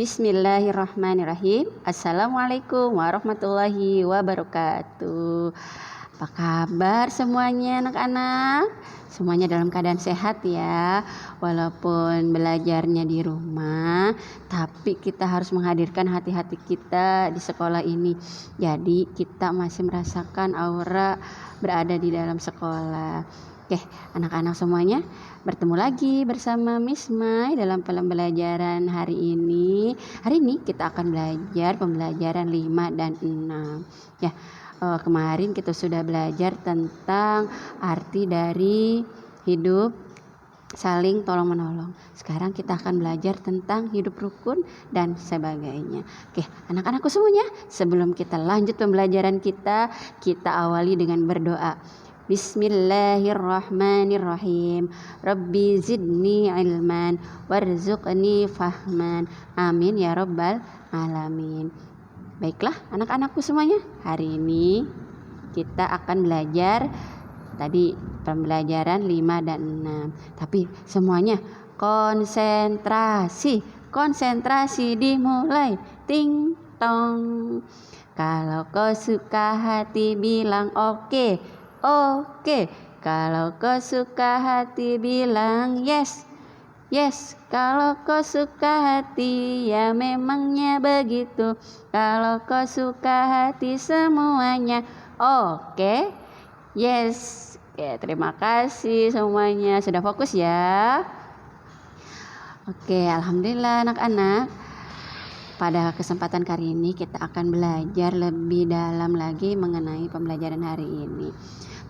Bismillahirrahmanirrahim. Assalamualaikum warahmatullahi wabarakatuh. Apa kabar semuanya anak-anak? Semuanya dalam keadaan sehat ya. Walaupun belajarnya di rumah, tapi kita harus menghadirkan hati-hati kita di sekolah ini. Jadi kita masih merasakan aura berada di dalam sekolah. Oke, anak-anak semuanya, bertemu lagi bersama Miss Mai dalam pembelajaran hari ini. Hari ini kita akan belajar pembelajaran 5 dan 6. Ya, kemarin kita sudah belajar tentang arti dari hidup saling tolong menolong. Sekarang kita akan belajar tentang hidup rukun dan sebagainya. Oke, anak-anakku semuanya, sebelum kita lanjut pembelajaran kita awali dengan berdoa. Bismillahirrahmanirrahim. Rabbi zidni ilman warzuqni fahman. Amin ya rabbal alamin. Baiklah anak-anakku semuanya, hari ini kita akan belajar tadi pembelajaran 5 dan 6. Tapi semuanya konsentrasi dimulai. Ting tong. Kalau kau suka hati bilang oke. Oke, kalau kau suka hati bilang yes. Yes, kalau kau suka hati ya memangnya begitu. Kalau kau suka hati semuanya oke. Yes. Oke, terima kasih semuanya. Sudah fokus ya? Oke, alhamdulillah anak-anak. Pada kesempatan kali ini kita akan belajar lebih dalam lagi mengenai pembelajaran hari ini.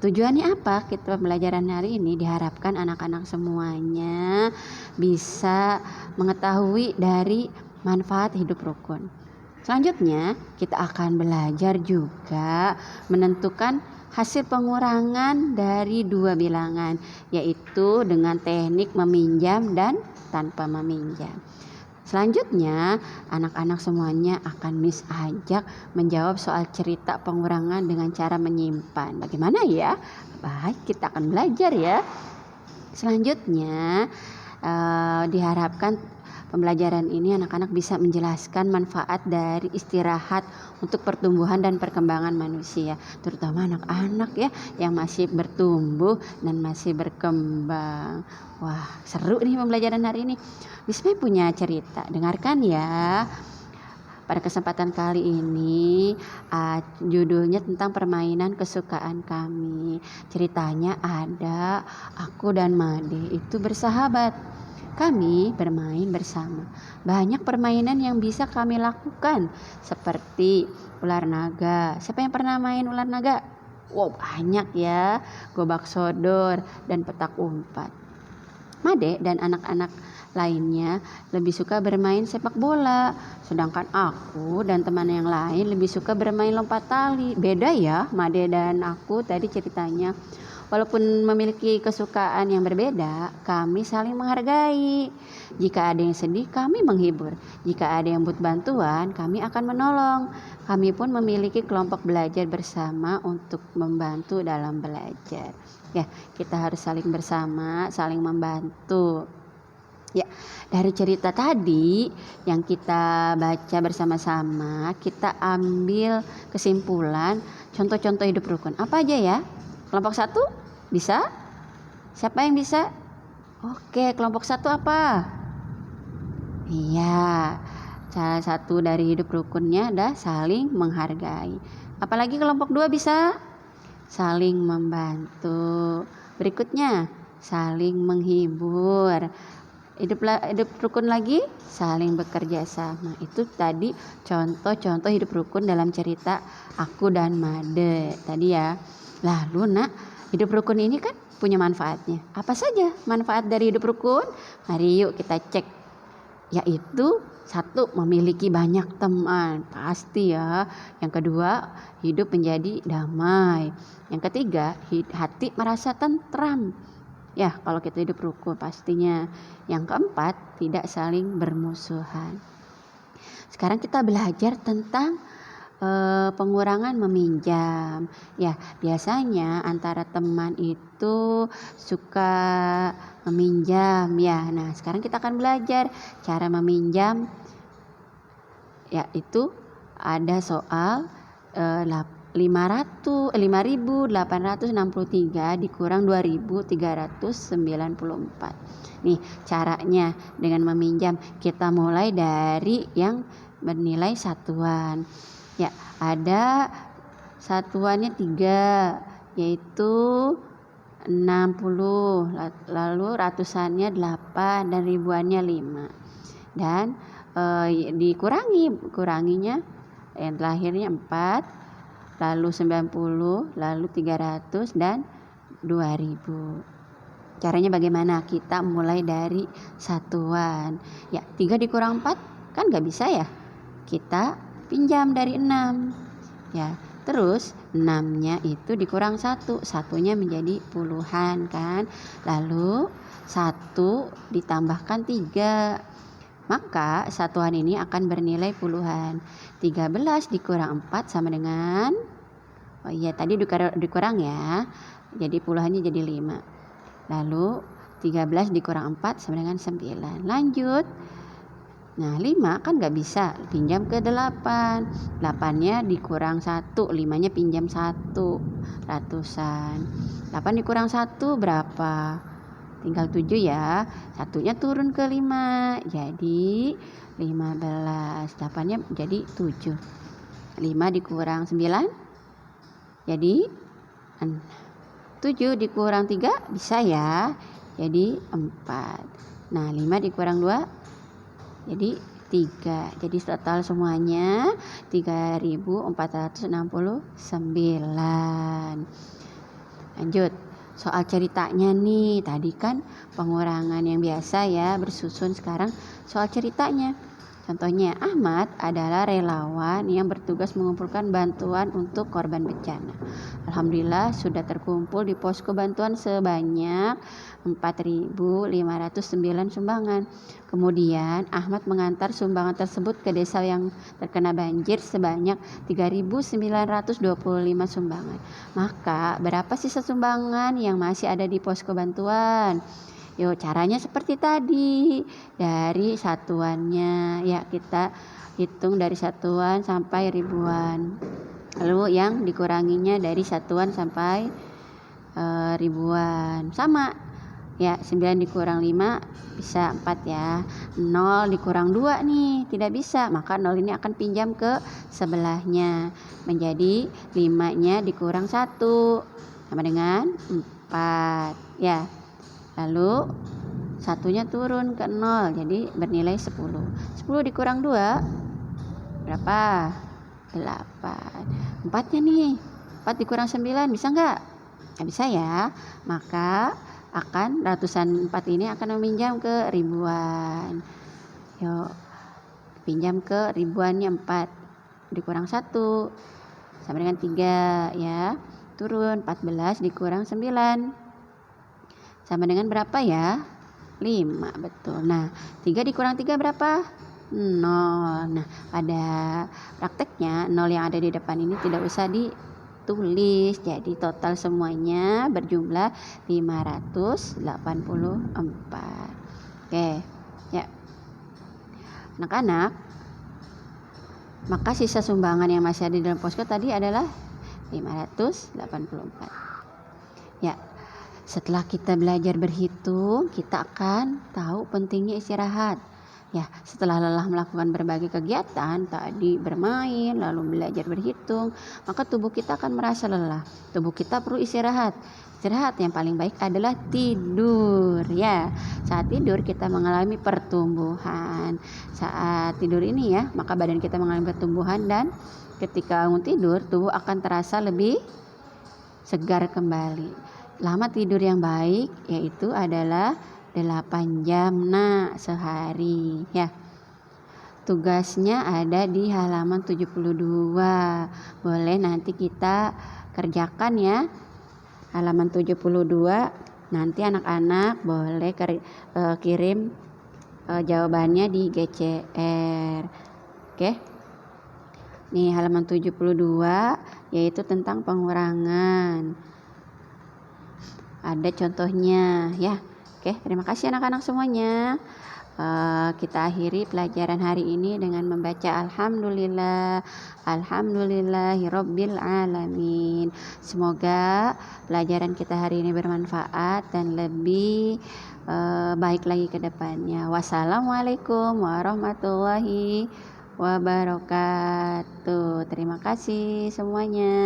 Tujuannya apa? Kita pembelajaran hari ini diharapkan anak-anak semuanya bisa mengetahui dari manfaat hidup rukun. Selanjutnya kita akan belajar juga menentukan hasil pengurangan dari dua bilangan, yaitu dengan teknik meminjam dan tanpa meminjam. Selanjutnya, anak-anak semuanya akan Miss ajak menjawab soal cerita pengurangan dengan cara menyimpan. Bagaimana ya? Baik, kita akan belajar ya. Selanjutnya, diharapkan pembelajaran ini anak-anak bisa menjelaskan manfaat dari istirahat untuk pertumbuhan dan perkembangan manusia, terutama anak-anak ya yang masih bertumbuh dan masih berkembang. Wah, seru nih pembelajaran hari ini. Miss Mai punya cerita, dengarkan ya. Pada kesempatan kali ini judulnya tentang permainan kesukaan kami. Ceritanya ada aku dan Made itu bersahabat. Kami bermain bersama. Banyak permainan yang bisa kami lakukan, seperti ular naga. Siapa yang pernah main ular naga? Wow, banyak ya. Gobak sodor dan petak umpat. Made dan anak-anak lainnya lebih suka bermain sepak bola, sedangkan aku dan teman yang lain lebih suka bermain lompat tali. Beda ya Made dan aku tadi ceritanya. Walaupun memiliki kesukaan yang berbeda, kami saling menghargai. Jika ada yang sedih, kami menghibur. Jika ada yang butuh bantuan, kami akan menolong. Kami pun memiliki kelompok belajar bersama untuk membantu dalam belajar. Ya, kita harus saling bersama, saling membantu. Ya, dari cerita tadi yang kita baca bersama-sama, kita ambil kesimpulan contoh-contoh hidup rukun. Apa aja ya? Kelompok 1 bisa? Siapa yang bisa? Oke, kelompok 1 apa? Iya, salah satu dari hidup rukunnya ada saling menghargai. Apalagi kelompok 2 bisa? Saling membantu. Berikutnya, saling menghibur. Hidup rukun lagi, saling bekerja sama. Itu tadi contoh-contoh hidup rukun dalam cerita aku dan Made tadi ya. Lalu hidup rukun ini kan punya manfaatnya. Apa saja manfaat dari hidup rukun? Mari yuk kita cek. Yaitu 1, memiliki banyak teman, pasti ya. Yang kedua, hidup menjadi damai. Yang ketiga, hati merasa tentram. Ya, kalau kita hidup rukun pastinya. Yang keempat, tidak saling bermusuhan. Sekarang kita belajar tentang pengurangan meminjam. Ya, biasanya antara teman itu suka meminjam ya. Nah, sekarang kita akan belajar cara meminjam yaitu ada soal 5.863 dikurang 2.394. Nih caranya dengan meminjam, kita mulai dari yang bernilai satuan. Ya, ada satuannya 3, yaitu 60, lalu ratusannya 8 dan ribuannya 5. Dan dikuranginya yang terakhirnya 4, lalu 90, lalu 300 dan 2000. Caranya bagaimana? Kita mulai dari satuan. Ya, 3 dikurang 4 kan gak bisa ya. Kita pinjam dari 6. Ya, terus 6-nya itu dikurang 1. Satunya menjadi puluhan kan. Lalu 1 ditambahkan 3. Maka satuan ini akan bernilai puluhan. 13 dikurang 4 sama dengan, tadi dikurang ya. Jadi puluhannya jadi 5. Lalu 13 dikurang 4 sama dengan 9. Lanjut. Nah 5 kan gak bisa, pinjam ke 8. 8-nya dikurang 1, 5-nya pinjam 1, ratusan. 8 dikurang 1 berapa? Tinggal 7 ya. Satunya turun ke 5, jadi 15. 8-nya jadi 7. 5 dikurang 9 jadi 7 dikurang 3 bisa ya, jadi 4. Nah 5 dikurang 2 jadi 3. Jadi total semuanya 3.469. Lanjut soal ceritanya nih. Tadi kan pengurangan yang biasa ya, bersusun. Sekarang soal ceritanya. Contohnya, Ahmad adalah relawan yang bertugas mengumpulkan bantuan untuk korban bencana. Alhamdulillah sudah terkumpul di posko bantuan sebanyak 4.509 sumbangan. Kemudian Ahmad mengantar sumbangan tersebut ke desa yang terkena banjir sebanyak 3.925 sumbangan. Maka berapa sisa sumbangan yang masih ada di posko bantuan? Yuk, caranya seperti tadi. Dari satuannya ya, kita hitung dari satuan sampai ribuan. Lalu yang dikuranginya dari satuan sampai ribuan. Sama ya, 9 dikurang 5 bisa 4 ya. 0 dikurang 2 nih tidak bisa, maka 0 ini akan pinjam ke sebelahnya. Menjadi 5-nya dikurang 1 sama dengan 4 ya. Lalu satunya turun ke 0, jadi bernilai 10. 10 dikurang 2 berapa? 8. 4-nya nih, 4 dikurang 9 bisa nggak? Nggak bisa ya. Maka akan ratusan 4 ini akan meminjam ke ribuan. Yuk, pinjam ke ribuannya 4 dikurang 1 sama dengan 3 ya. Turun 14 dikurang 9 sama dengan berapa ya? 5, betul. Nah 3 dikurang 3 berapa? 0. Nah pada prakteknya 0 yang ada di depan ini tidak usah ditulis. Jadi total semuanya berjumlah 584. Oke ya anak-anak, maka sisa sumbangan yang masih ada di dalam posko tadi adalah 584 ya. Setelah kita belajar berhitung, kita akan tahu pentingnya istirahat. Ya, setelah lelah melakukan berbagai kegiatan, tadi bermain, lalu belajar berhitung, maka tubuh kita akan merasa lelah. Tubuh kita perlu istirahat. Istirahat yang paling baik adalah tidur ya. Saat tidur kita mengalami pertumbuhan. Saat tidur ini ya, maka badan kita mengalami pertumbuhan, dan ketika bangun tidur, tubuh akan terasa lebih segar kembali. Lama tidur yang baik yaitu adalah 8 jam sehari ya. Tugasnya ada di halaman 72. Boleh nanti kita kerjakan ya. Halaman 72 nanti anak-anak boleh kirim jawabannya di GCR. Oke. Nih halaman 72 yaitu tentang pengurangan. Ada contohnya ya. Oke, terima kasih anak-anak semuanya. Kita akhiri pelajaran hari ini dengan membaca Alhamdulillah, Alhamdulillahirabbil alamin. Semoga pelajaran kita hari ini bermanfaat dan lebih baik lagi ke depannya. Wassalamualaikum warahmatullahi wabarakatuh. Terima kasih semuanya.